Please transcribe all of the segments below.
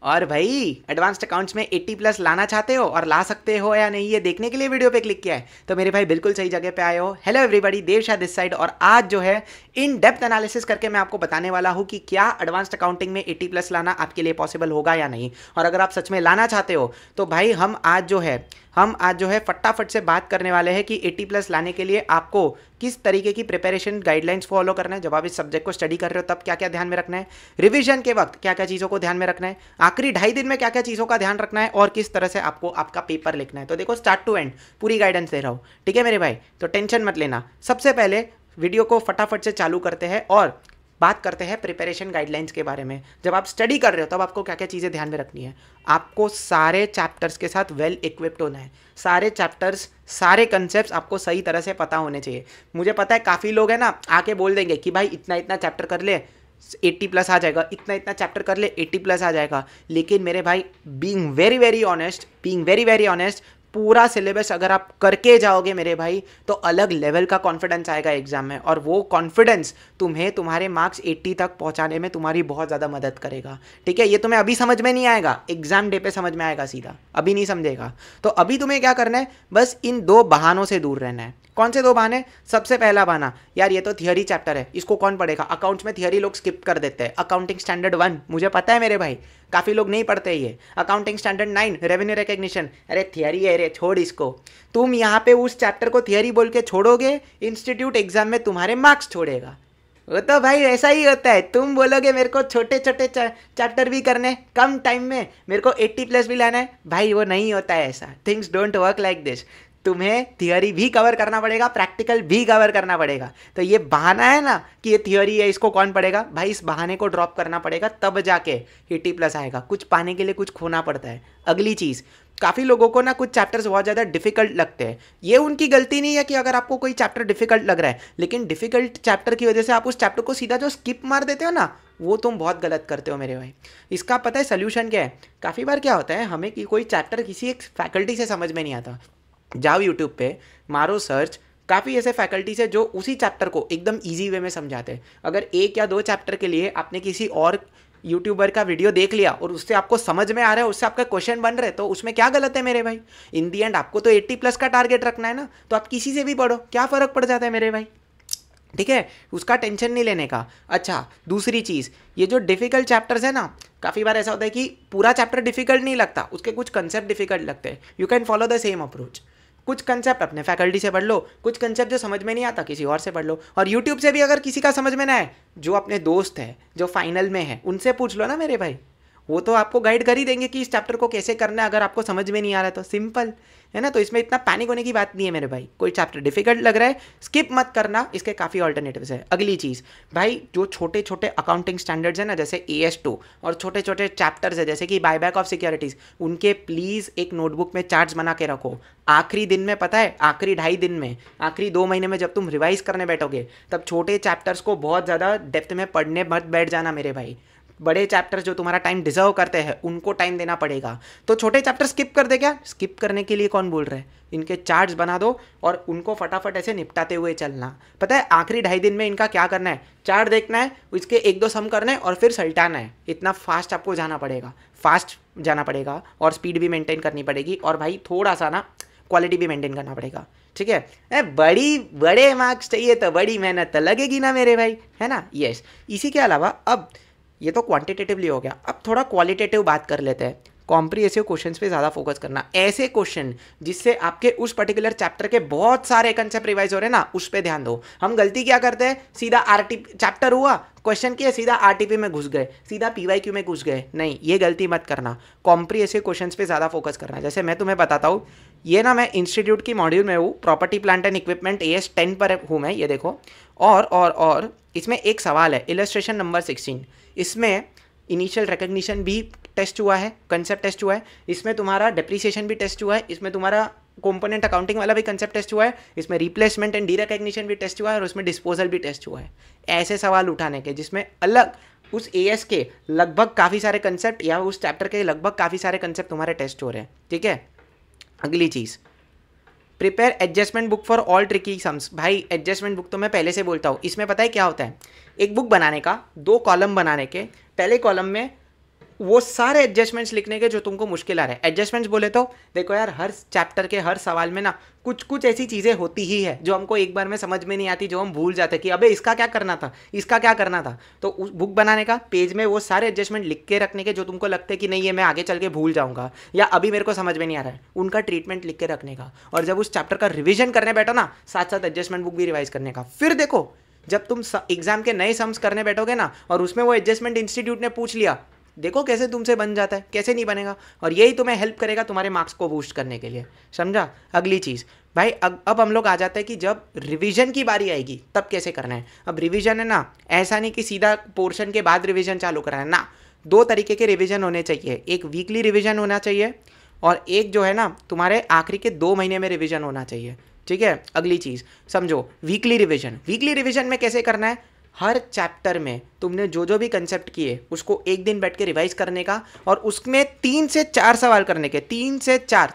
और भाई advanced accounts में 80 प्लस लाना चाहते हो और ला सकते हो या नहीं, ये देखने के लिए वीडियो पे क्लिक किया है तो मेरे भाई बिल्कुल सही जगह पे आए हो। Hello everybody, Dev Shah this side. और आज जो है इन डेप्थ एनालिसिस करके मैं आपको बताने वाला हूँ कि क्या एडवांस्ड अकाउंटिंग में 80 प्लस लाना आपके लिए पॉसिबल होगा या नहीं। और अगर आप सच में लाना चाहते हो तो भाई हम आज जो है फटाफट से बात करने वाले हैं कि 80 प्लस लाने के लिए आपको किस तरीके की प्रिपरेशन गाइडलाइंस फॉलो करना है। जब आप इस सब्जेक्ट को स्टडी कर रहे हो तब क्या क्या ध्यान में रखना है, रिवीजन के वक्त क्या क्या चीज़ों को ध्यान में रखना है, आखिरी 2.5 दिन में क्या क्या चीज़ों का ध्यान रखना है और किस तरह से आपको आपका पेपर लिखना है। तो देखो, स्टार्ट टू एंड पूरी गाइडेंस दे रहा हूँ, ठीक है मेरे भाई, तो टेंशन मत लेना। सबसे पहले वीडियो को फटाफट से चालू करते हैं और बात करते हैं प्रिपरेशन गाइडलाइंस के बारे में। जब आप स्टडी कर रहे हो तब आपको क्या क्या चीज़ें ध्यान में रखनी है। आपको सारे चैप्टर्स के साथ वेल इक्विप्ड होना है। सारे चैप्टर्स, सारे कंसेप्ट आपको सही तरह से पता होने चाहिए। मुझे पता है काफ़ी लोग हैं ना आके बोल देंगे कि भाई इतना इतना चैप्टर कर ले 80 प्लस आ जाएगा, इतना इतना चैप्टर कर ले 80 प्लस आ जाएगा। लेकिन मेरे भाई बीइंग वेरी वेरी ऑनेस्ट, पूरा सिलेबस अगर आप करके जाओगे मेरे भाई तो अलग लेवल का कॉन्फिडेंस आएगा एग्जाम में, और वो कॉन्फिडेंस तुम्हें तुम्हारे मार्क्स 80 तक पहुंचाने में तुम्हारी बहुत ज़्यादा मदद करेगा। ठीक है, ये तुम्हें अभी समझ में नहीं आएगा, एग्जाम डे पे समझ में आएगा सीधा, अभी नहीं समझेगा। तो अभी तुम्हें क्या करना है, बस इन 2 बहानों से दूर रहना है। कौन से 2 बहाने? सबसे पहला बहाना, यार ये तो थियरी चैप्टर है, इसको कौन पढ़ेगा। अकाउंट्स में थियरी लोग स्किप कर देते हैं। अकाउंटिंग स्टैंडर्ड 1 मुझे पता है मेरे भाई, काफ़ी लोग नहीं पढ़ते ये। अकाउंटिंग स्टैंडर्ड 9 रेवेन्यू रिकग्निशन, अरे थियरी है रे, छोड़ इसको। तुम यहाँ पे उस चैप्टर को थियरी बोल के छोड़ोगे, इंस्टीट्यूट एग्जाम में तुम्हारे मार्क्स छोड़ेगा। वो तो भाई ऐसा ही होता है, तुम बोलोगे मेरे को छोटे छोटे चैप्टर भी करने कम टाइम में, मेरे को 80 प्लस भी लाना है, भाई वो नहीं होता है ऐसा। Things don't work like this. तुम्हें थियोरी भी कवर करना पड़ेगा, प्रैक्टिकल भी कवर करना पड़ेगा। तो ये बहाना है ना कि ये थियोरी है, इसको कौन पढ़ेगा, भाई इस बहाने को ड्रॉप करना पड़ेगा, तब जाके 80 प्लस आएगा। कुछ पाने के लिए कुछ खोना पड़ता है। अगली चीज़, काफ़ी लोगों को ना कुछ चैप्टर्स बहुत ज़्यादा डिफिकल्ट लगते हैं। ये उनकी गलती नहीं है कि अगर आपको कोई चैप्टर डिफिकल्ट लग रहा है, लेकिन डिफिकल्ट चैप्टर की वजह से आप उस चैप्टर को सीधा जो स्किप मार देते हो ना, वो तुम बहुत गलत करते हो मेरे भाई। इसका पता है सोल्यूशन क्या है? काफ़ी बार क्या होता है, हमें कि कोई चैप्टर किसी एक फैकल्टी से समझ में नहीं आता, जाओ यूट्यूब पे मारो सर्च, काफ़ी ऐसे फैकल्टीज है जो उसी चैप्टर को एकदम इजी वे में समझाते हैं। अगर 1 या 2 चैप्टर के लिए आपने किसी और यूट्यूबर का वीडियो देख लिया और उससे आपको समझ में आ रहा है, उससे आपका क्वेश्चन बन रहे हैं, तो उसमें क्या गलत है मेरे भाई। इन दी एंड आपको तो 80 प्लस का टारगेट रखना है ना, तो आप किसी से भी पढ़ो, क्या फ़र्क पड़ जाता है मेरे भाई। ठीक है, उसका टेंशन नहीं लेने का। अच्छा, दूसरी चीज़, ये जो डिफ़िकल्ट चैप्टर्स है ना, काफ़ी बार ऐसा होता है कि पूरा चैप्टर डिफिकल्ट नहीं लगता, उसके कुछ कंसेप्ट डिफिकल्ट लगते हैं। You can follow the same approach. कुछ कंसेप्ट अपने फैकल्टी से पढ़ लो, कुछ कंसेप्ट जो समझ में नहीं आता किसी और से पढ़ लो, और यूट्यूब से भी अगर किसी का समझ में ना आए, जो अपने दोस्त है, जो फाइनल में है, उनसे पूछ लो ना मेरे भाई। वो तो आपको गाइड कर ही देंगे कि इस चैप्टर को कैसे करना है, अगर आपको समझ में नहीं आ रहा है तो। सिंपल है ना, तो इसमें इतना पैनिक होने की बात नहीं है मेरे भाई। कोई चैप्टर डिफिकल्ट लग रहा है, स्किप मत करना, इसके काफ़ी ऑल्टरनेटिव्स है। अगली चीज़ भाई, जो छोटे छोटे अकाउंटिंग स्टैंडर्ड्स है ना, जैसे AS2, और छोटे छोटे चैप्टर्स है जैसे कि बायबैक ऑफ सिक्योरिटीज़, उनके प्लीज़ एक नोटबुक में चार्ट्स बना के रखो। आखिरी दिन में, पता है, आखिरी 2.5 दिन में, आखिरी 2 महीने में जब तुम रिवाइज करने बैठोगे, तब छोटे चैप्टर्स को बहुत ज़्यादा डेप्थ में पढ़ने मत बैठ जाना मेरे भाई। बड़े चैप्टर्स जो तुम्हारा टाइम डिजर्व करते हैं उनको टाइम देना पड़ेगा। तो छोटे चैप्टर स्किप कर दे, क्या स्किप करने के लिए कौन बोल रहा है। इनके चार्ट्स बना दो और उनको फटाफट ऐसे निपटाते हुए चलना। पता है आखिरी 2.5 दिन में इनका क्या करना है, चार्ट देखना है, इसके 1-2 सम करना है और फिर सल्टाना है। इतना फास्ट आपको जाना पड़ेगा, फास्ट जाना पड़ेगा, और स्पीड भी मेंटेन करनी पड़ेगी, और भाई थोड़ा सा ना क्वालिटी भी मेंटेन करना पड़ेगा। ठीक है, बड़े मार्क्स चाहिए तो बड़ी मेहनत तो लगेगी ना मेरे भाई, है ना। यस, इसी के अलावा अब ये तो क्वांटिटेटिवली हो गया, अब थोड़ा क्वालिटेटिव बात कर लेते हैं। कॉम्प्रिहेंसिव क्वेश्चंस पे ज़्यादा फोकस करना, ऐसे क्वेश्चन जिससे आपके उस पर्टिकुलर चैप्टर के बहुत सारे कंसेप्ट रिवाइज हो रहे हैं ना, उस पे ध्यान दो। हम गलती क्या करते हैं, सीधा आरटीपी चैप्टर हुआ, क्वेश्चन किया, सीधा आरटीपी में घुस गए, सीधा PYQ में घुस गए। नहीं, ये गलती मत करना। कॉम्प्रिहेंसिव क्वेश्चंस पे ज़्यादा फोकस करना। जैसे मैं तुम्हें बताता हूँ, ये ना मैं इंस्टीट्यूट की मॉड्यूल में हूँ, property plant and equipment AS10 पर हूँ मैं, ये देखो। और इसमें एक सवाल है, इलस्ट्रेशन नंबर 16। इसमें इनिशियल रिकग्निशन भी टेस्ट हुआ है, कंसेप्ट टेस्ट हुआ है, इसमें तुम्हारा डेप्रिसिएशन भी टेस्ट हुआ है, इसमें तुम्हारा कंपोनेंट अकाउंटिंग वाला भी कंसेप्ट टेस्ट हुआ है, इसमें रिप्लेसमेंट एंड डी रिकग्निशन भी टेस्ट हुआ है, और उसमें डिस्पोजल भी टेस्ट हुआ है। ऐसे सवाल उठाने के जिसमें अलग उस AS के लगभग काफ़ी सारे कंसेप्ट, या उस चैप्टर के लगभग काफ़ी सारे कंसेप्ट तुम्हारे टेस्ट हो रहे हैं। ठीक है, अगली चीज़, prepare adjustment book for all tricky sums. भाई एडजस्टमेंट बुक तो मैं पहले से बोलता हूँ, इसमें पता है क्या होता है, एक बुक बनाने का 2 कॉलम बनाने के, पहले कॉलम में वो सारे एडजस्टमेंट्स लिखने के जो तुमको मुश्किल आ रहे हैं। एडजस्टमेंट्स बोले तो देखो यार, हर चैप्टर के हर सवाल में ना कुछ कुछ ऐसी चीज़ें होती ही है जो हमको एक बार में समझ में नहीं आती, जो हम भूल जाते कि अबे इसका क्या करना था, इसका क्या करना था। तो उस बुक बनाने का पेज में वो सारे एडजस्टमेंट लिख के रखने के जो तुमको लगते हैं कि नहीं ये मैं आगे चल के भूल जाऊंगा या अभी मेरे को समझ में नहीं आ रहा है, उनका ट्रीटमेंट लिख के रखने का। और जब उस चैप्टर का रिविजन करने बैठो ना, साथ साथ एडजस्टमेंट बुक भी रिवाइज करने का। फिर देखो जब तुम एग्जाम के नए सम्स करने बैठोगे ना और उसमें वो एडजस्टमेंट इंस्टीट्यूट ने पूछ लिया, देखो कैसे तुमसे बन जाता है, कैसे नहीं बनेगा। और यही तुम्हें हेल्प करेगा तुम्हारे मार्क्स को बूस्ट करने के लिए, समझा। अगली चीज़ भाई, अब हम लोग आ जाते हैं कि जब रिवीजन की बारी आएगी तब कैसे करना है। अब रिवीजन है ना, ऐसा नहीं कि सीधा पोर्शन के बाद रिवीजन चालू करना है ना। दो तरीके के रिवीजन होने चाहिए, एक वीकली रिवीजन होना चाहिए और एक जो है ना तुम्हारे आखिरी के 2 महीने में रिवीजन होना चाहिए, ठीक है। अगली चीज़ समझो, वीकली रिवीजन में कैसे करना है। हर चैप्टर में तुमने जो जो भी कंसेप्ट किए उसको एक दिन बैठ के रिवाइज करने का और उसमें 3 से 4 सवाल करने के। 3 से 4,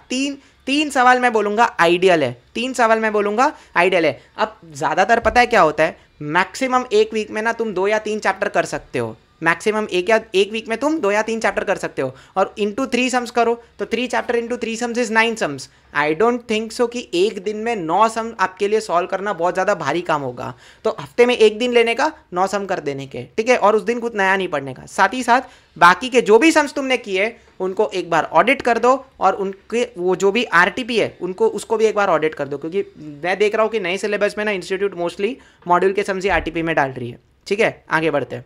तीन सवाल मैं बोलूँगा आइडियल है, 3 सवाल मैं बोलूँगा आइडियल है। अब ज़्यादातर पता है क्या होता है, मैक्सिमम एक वीक में ना तुम 2 या 3 चैप्टर कर सकते हो। मैक्सिमम एक वीक में तुम 2 या 3 चैप्टर कर सकते हो और इंटू 3 सम्स करो तो 3 chapter into 3 sums is 9 sums. I don't think so कि एक दिन में 9 सम आपके लिए सॉल्व करना बहुत ज़्यादा भारी काम होगा। तो हफ्ते में एक दिन लेने का 9 सम कर देने के, ठीक है। और उस दिन कुछ नया नहीं पढ़ने का। साथ ही साथ बाकी के जो भी सम्स तुमने किए उनको एक बार ऑडिट कर दो और उनके वो जो भी आरटीपी है उसको भी एक बार ऑडिट कर दो, क्योंकि मैं देख रहा हूँ कि नए सिलेबस में ना इंस्टीट्यूट मोस्टली मॉड्यूल के सम्स ही आरटीपी में डाल रही है, ठीक है। आगे बढ़ते हैं।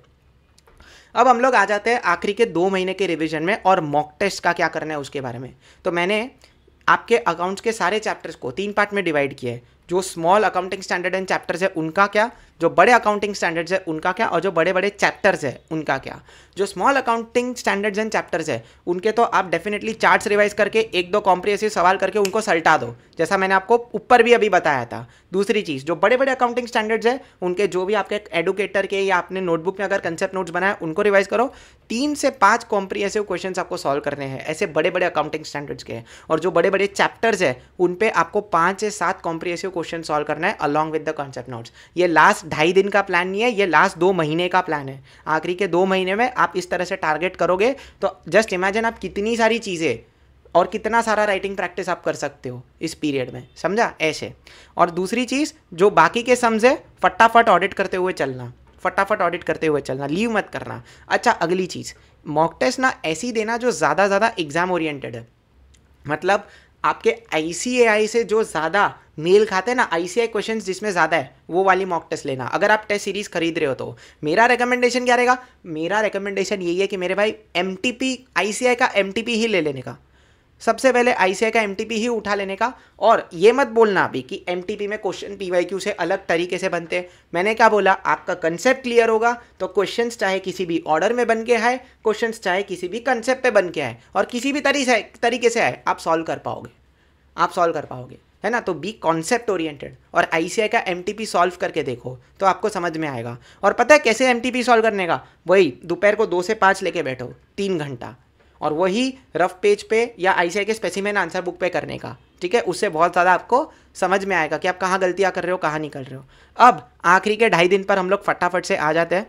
अब हम लोग आ जाते हैं आखिरी के 2 महीने के रिवीजन में और मॉक टेस्ट का क्या करना है उसके बारे में। तो मैंने आपके अकाउंट्स के सारे चैप्टर्स को 3 पार्ट में डिवाइड किया है। जो small accounting standard and chapters है उनका क्या, जो बड़े अकाउंटिंग स्टैंडर्ड्स है उनका क्या, और जो बड़े बड़े चैप्टर्स है उनका क्या। जो small accounting standards and chapters है उनके तो आप डेफिनेटली चार्ट्स रिवाइज करके 1-2 कॉम्प्रिहेंसिव सवाल करके उनको सल्टा दो, जैसा मैंने आपको ऊपर भी अभी बताया था। दूसरी चीज़, जो बड़े बड़े अकाउंटिंग स्टैंडर्ड्स है उनके जो भी आपके एडुकेटर के या आपने नोटबुक में अगर कंसेप्ट नोट्स बनाए उनको रिवाइज करो। 3 से 5 कॉम्प्रिहेंसिव क्वेश्चन आपको सॉल्व करने हैं ऐसे बड़े बड़े अकाउंटिंग स्टैंडर्ड्स के। और जो बड़े बड़े चैप्टर्स है उन पे आपको 5 से 7 कॉम्प्रिहेंसिव क्वेश्चन सॉल्व करना है along with the concept notes. ये लास्ट 2.5 दिन का प्लान नहीं है, ये लास्ट 2 महीने का प्लान है। आखिरी के 2 महीने में आप इस तरह से टारगेट करोगे तो जस्ट इमेजिन आप कितनी सारी चीज़ें और कितना सारा राइटिंग प्रैक्टिस आप कर सकते हो इस पीरियड में, समझा ऐसे। और दूसरी चीज़, जो बाकी के सम्स है फटाफट ऑडिट करते हुए चलना, फटाफट ऑडिट करते हुए चलना, लीव मत करना। अच्छा अगली चीज़, मॉक टेस्ट ना ऐसी देना जो ज़्यादा एग्जाम ओरिएंटेड है। मतलब आपके ICAI से जो ज़्यादा मेल खाते हैं ना, ICAI क्वेश्चंस जिसमें ज़्यादा है वो वाली मॉक टेस्ट लेना। अगर आप टेस्ट सीरीज़ खरीद रहे हो तो मेरा रिकमेंडेशन क्या रहेगा, मेरा रिकमेंडेशन यही है कि मेरे भाई MTP ICAI का MTP ही ले लेने का। सबसे पहले ICAI का MTP ही उठा लेने का। और ये मत बोलना अभी कि MTP में क्वेश्चन PYQ से अलग तरीके से बनते हैं। मैंने क्या बोला, आपका कंसेप्ट क्लियर होगा तो क्वेश्चंस चाहे किसी भी ऑर्डर में बन के आए, क्वेश्चंस चाहे किसी भी कंसेप्ट पे बन के आए और किसी भी तरीके से आए, आप सॉल्व कर पाओगे, है ना। तो बी कॉन्सेप्ट ओरिएंटेड और ICAI का MTP सॉल्व करके देखो तो आपको समझ में आएगा। और पता है कैसे MTP सॉल्व करने का, वही दोपहर को 2 से 5 लेके बैठो 3 घंटा और वही रफ पेज पे या ICAI के स्पेसिमेन आंसर बुक पे करने का, ठीक है। उससे बहुत ज़्यादा आपको समझ में आएगा कि आप कहाँ गलतियाँ कर रहे हो, कहाँ नहीं कर रहे हो। अब आखिरी के 2.5 दिन पर हम लोग फटाफट से आ जाते हैं।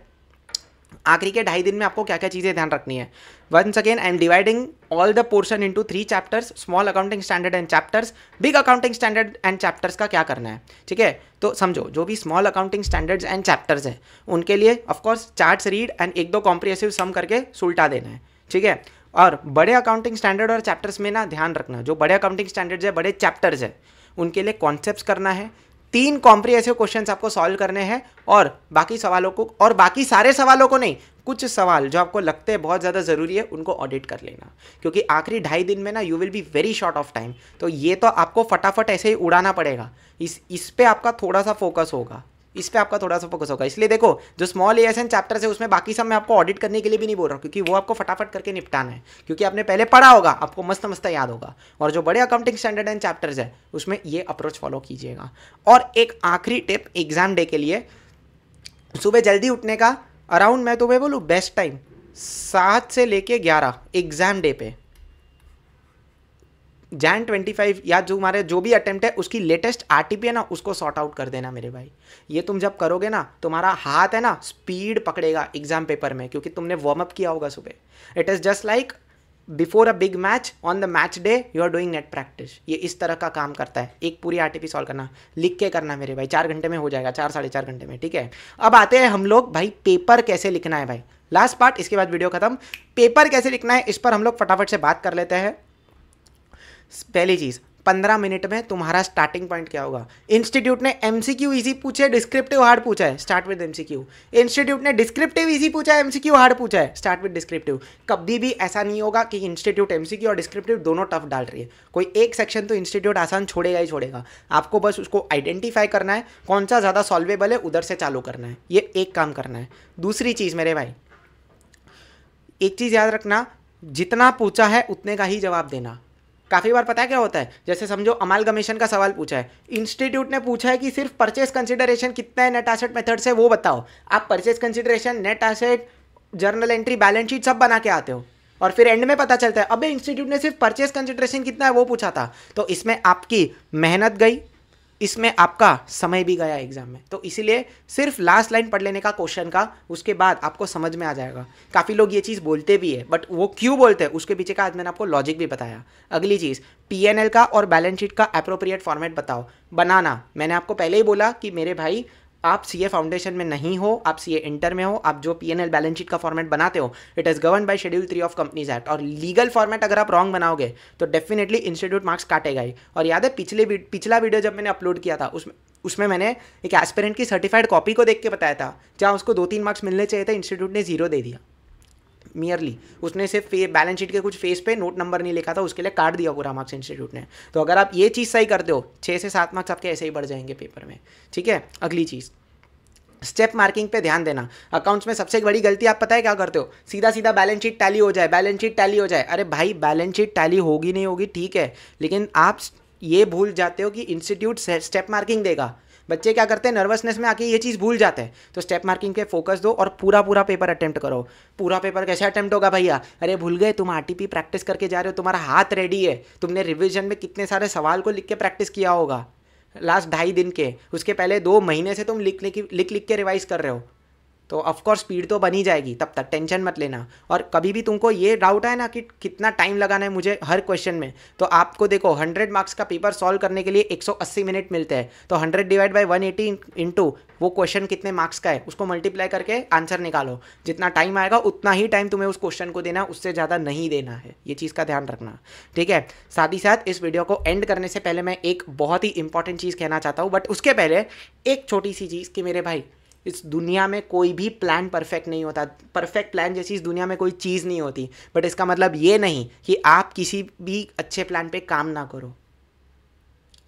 आखिरी के 2.5 दिन में आपको क्या क्या चीज़ें ध्यान रखनी है। Once again I am dividing all the portion into 3 chapters, small accounting standard and chapters, big accounting standard and chapters का क्या करना है, ठीक है। तो समझो, जो भी small accounting standards and chapters है उनके लिए of course charts read and 1-2 comprehensive sum करके सुलटा देना है, ठीक है। और बड़े अकाउंटिंग स्टैंडर्ड और चैप्टर्स में ना ध्यान रखना, जो बड़े अकाउंटिंग स्टैंडर्ड्स है, बड़े चैप्टर्स है, उनके लिए कॉन्सेप्ट्स करना है। 3 कॉम्प्रिहेंसिव क्वेश्चंस आपको सॉल्व करने हैं और बाकी सारे सवालों को नहीं, कुछ सवाल जो आपको लगते हैं बहुत ज़्यादा ज़रूरी है उनको ऑडिट कर लेना, क्योंकि आखिरी 2.5 दिन में ना you will be very short of time. तो ये तो आपको फटाफट ऐसे ही उड़ाना पड़ेगा। इस पे आपका थोड़ा सा फोकस होगा, इसलिए देखो, जो स्मॉल ASN चैप्टर्स है उसमें बाकी सब मैं आपको ऑडिट करने के लिए भी नहीं बोल रहा हूँ, क्योंकि वो आपको फटाफट करके निपटाना है, क्योंकि आपने पहले पढ़ा होगा, आपको मस्त याद होगा। और जो बड़े अकाउंटिंग स्टैंडर्ड एंड चैप्टर्स है उसमें ये अप्रोच फॉलो कीजिएगा। और एक आखिरी टिप एग्जाम डे के लिए, सुबह जल्दी उठने का। अराउंड मैं तुम्हें बोलूँ बेस्ट टाइम 7 से लेके 11 एग्जाम डे पे Jan 25 या जो हमारे जो भी अटेम्प्ट है उसकी लेटेस्ट आरटीपी है ना, उसको सॉर्ट आउट कर देना मेरे भाई। ये तुम जब करोगे ना, तुम्हारा हाथ है ना स्पीड पकड़ेगा एग्जाम पेपर में, क्योंकि तुमने वार्म अप किया होगा सुबह। It is just like before a big match on the match day you are doing net practice. ये इस तरह का काम करता है। एक पूरी आरटीपी सॉल्व करना, लिख के करना मेरे भाई, 4 घंटे में हो जाएगा, 4 साढ़े 4 घंटे में, ठीक है। अब आते हैं हम लोग भाई पेपर कैसे लिखना है भाई, लास्ट पार्ट, इसके बाद वीडियो खत्म। पेपर कैसे लिखना है इस पर हम लोग फटाफट से बात कर लेते हैं। पहली चीज़, 15 मिनट में तुम्हारा स्टार्टिंग पॉइंट क्या होगा। इंस्टीट्यूट ने एमसीक्यू इजी पूछे, डिस्क्रिप्टिव हार्ड पूछा है, स्टार्ट विद एमसीक्यू। इंस्टीट्यूट ने डिस्क्रिप्टिव इजी पूछा है, एमसीक्यू हार्ड पूछा है, स्टार्ट विद डिस्क्रिप्टिव। कभी भी ऐसा नहीं होगा कि इंस्टीट्यूट एमसीक्यू और डिस्क्रिप्टिव दोनों टफ डाल रही है। कोई एक सेक्शन तो इंस्टीट्यूट आसान छोड़ेगा ही छोड़ेगा। आपको बस उसको आइडेंटिफाई करना है, कौन सा ज़्यादा सॉल्वेबल है, उधर से चालू करना है। ये एक काम करना है। दूसरी चीज़ मेरे भाई, एक चीज़ याद रखना, जितना पूछा है उतने का ही जवाब देना। काफ़ी बार पता है क्या होता है, जैसे समझो अमालगमेशन का सवाल पूछा है, इंस्टीट्यूट ने पूछा है कि सिर्फ परचेस कंसिडरेशन कितना है नेट एसेट मेथड से, वो बताओ। आप purchase consideration, net asset, journal entry, balance sheet सब बना के आते हो, और फिर एंड में पता चलता है अबे इंस्टीट्यूट ने सिर्फ परचेस कंसिडरेशन कितना है वो पूछा था। तो इसमें आपकी मेहनत गई, इसमें आपका समय भी गया एग्जाम में। तो इसीलिए सिर्फ लास्ट लाइन पढ़ लेने का क्वेश्चन का, उसके बाद आपको समझ में आ जाएगा। काफ़ी लोग ये चीज़ बोलते भी है, बट वो क्यों बोलते हैं उसके पीछे का आज मैंने आपको लॉजिक भी बताया। अगली चीज़, पीएनएल का और बैलेंस शीट का एप्रोप्रिएट फॉर्मेट बताओ बनाना। मैंने आपको पहले ही बोला कि मेरे भाई आप सीए फाउंडेशन में नहीं हो, आप सीए इंटर में हो, आप जो पीएनएल बैलेंस शीट का फॉर्मेट बनाते हो it is govern by schedule 3 of companies act. और लीगल फॉर्मेट अगर आप रॉन्ग बनाओगे तो डेफिनेटली इंस्टीट्यूट मार्क्स काटेगा ही। और याद है पिछला वीडियो जब मैंने अपलोड किया था उसमें मैंने एक एस्पिरेंट की सर्टिफाइड कॉपी को देख के बताया था, जहाँ उसको 2-3 मार्क्स मिलने चाहिए थे, इंस्टीट्यूट ने 0 दे दिया। मियरली उसने सिर्फ बैलेंस शीट के कुछ फेस पे नोट नंबर नहीं लिखा था, उसके लिए काट दिया पूरा मार्क्स इंस्टीट्यूट ने। तो अगर आप ये चीज़ सही करते हो, 6 से 7 मार्क्स आपके ऐसे ही बढ़ जाएंगे पेपर में, ठीक है। अगली चीज़, स्टेप मार्किंग पे ध्यान देना। अकाउंट्स में सबसे बड़ी गलती आप पता है क्या करते हो, सीधा सीधा बैलेंस शीट टैली हो जाए, बैलेंस शीट टैली हो जाए। अरे भाई बैलेंस शीट टैली होगी नहीं होगी ठीक है, लेकिन आप ये भूल जाते हो कि इंस्टीट्यूट स्टेप मार्किंग देगा। बच्चे क्या करते हैं, नर्वसनेस में आके ये चीज़ भूल जाते हैं। तो स्टेप मार्किंग पे फोकस दो और पूरा पेपर अटेम्प्ट करो। पूरा पेपर कैसे अटेम्प्ट होगा भैया, अरे भूल गए तुम आरटीपी प्रैक्टिस करके जा रहे हो, तुम्हारा हाथ रेडी है, तुमने रिविजन में कितने सारे सवाल को लिख के प्रैक्टिस किया होगा लास्ट 2.5 दिन के, उसके पहले 2 महीने से तुम लिख के रिवाइज कर रहे हो। तो ऑफकोर्स स्पीड तो बनी जाएगी, तब तक टेंशन मत लेना। और कभी भी तुमको ये डाउट है ना कि कितना टाइम लगाना है मुझे हर क्वेश्चन में, तो आपको देखो 100 मार्क्स का पेपर सॉल्व करने के लिए 180 मिनट मिलते हैं। तो 100 डिवाइड बाई 180 इंटू वो क्वेश्चन कितने मार्क्स का है उसको मल्टीप्लाई करके आंसर निकालो। जितना टाइम आएगा उतना ही टाइम तुम्हें उस क्वेश्चन को देना, उससे ज़्यादा नहीं देना है। ये चीज़ का ध्यान रखना, ठीक है। साथ ही साथ इस वीडियो को एंड करने से पहले मैं एक बहुत ही इंपॉर्टेंट चीज़ कहना चाहता हूँ, बट उसके पहले एक छोटी सी चीज़ कि मेरे भाई इस दुनिया में कोई भी प्लान परफेक्ट नहीं होता। परफेक्ट प्लान जैसी इस दुनिया में कोई चीज़ नहीं होती। बट इसका मतलब ये नहीं कि आप किसी भी अच्छे प्लान पे काम ना करो।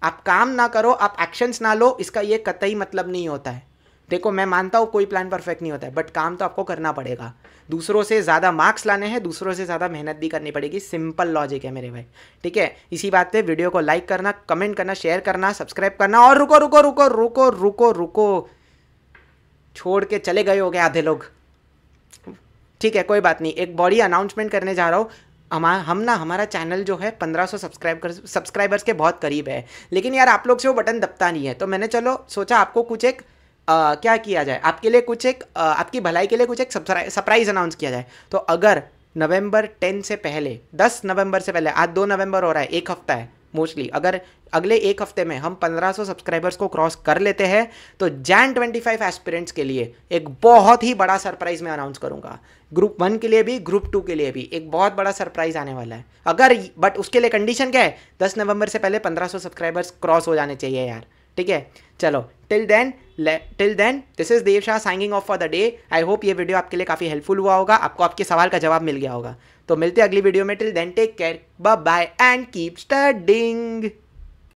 आप काम ना करो, आप एक्शंस ना लो, इसका ये कतई मतलब नहीं होता है। देखो मैं मानता हूँ कोई प्लान परफेक्ट नहीं होता है, बट काम तो आपको करना पड़ेगा। दूसरों से ज़्यादा मार्क्स लाने हैं, दूसरों से ज़्यादा मेहनत भी करनी पड़ेगी। सिंपल लॉजिक है मेरे भाई, ठीक है। इसी बात पे वीडियो को लाइक करना, कमेंट करना, शेयर करना, सब्सक्राइब करना। और रुको रुको रुको रुको रुको रुको, छोड़ के चले गए हो गए आधे लोग, ठीक है कोई बात नहीं। एक बड़ी अनाउंसमेंट करने जा रहा हूँ। हमारा चैनल जो है 1500 सब्सक्राइबर्स के बहुत करीब है, लेकिन यार आप लोग से वो बटन दबता नहीं है। तो मैंने चलो सोचा आपको कुछ एक क्या किया जाए, आपके लिए कुछ एक आपकी भलाई के लिए कुछ एक सरप्राइज अनाउंस किया जाए। तो अगर नवंबर 10 से पहले, 10 नवंबर से पहले, आज 2 नवंबर हो रहा है, 1 हफ्ता है मोस्टली, अगर अगले 1 हफ्ते में हम 1500 सब्सक्राइबर्स को क्रॉस कर लेते हैं तो Jan 25 एस्पिरेंट्स के लिए एक बहुत ही बड़ा सरप्राइज मैं अनाउंस करूंगा। ग्रुप 1 के लिए भी, ग्रुप 2 के लिए भी एक बहुत बड़ा सरप्राइज आने वाला है। अगर बट उसके लिए कंडीशन क्या है, 10 नवंबर से पहले 1500 सब्सक्राइबर्स क्रॉस हो जाने चाहिए यार, ठीक है। चलो till then this is Dev Shah signing off for the day. I hope ये वीडियो आपके लिए काफ़ी हेल्पफुल हुआ होगा, आपको आपके सवाल का जवाब मिल गया होगा। तो मिलते हैं अगली वीडियो में। Till then take care, bye bye and keep studying.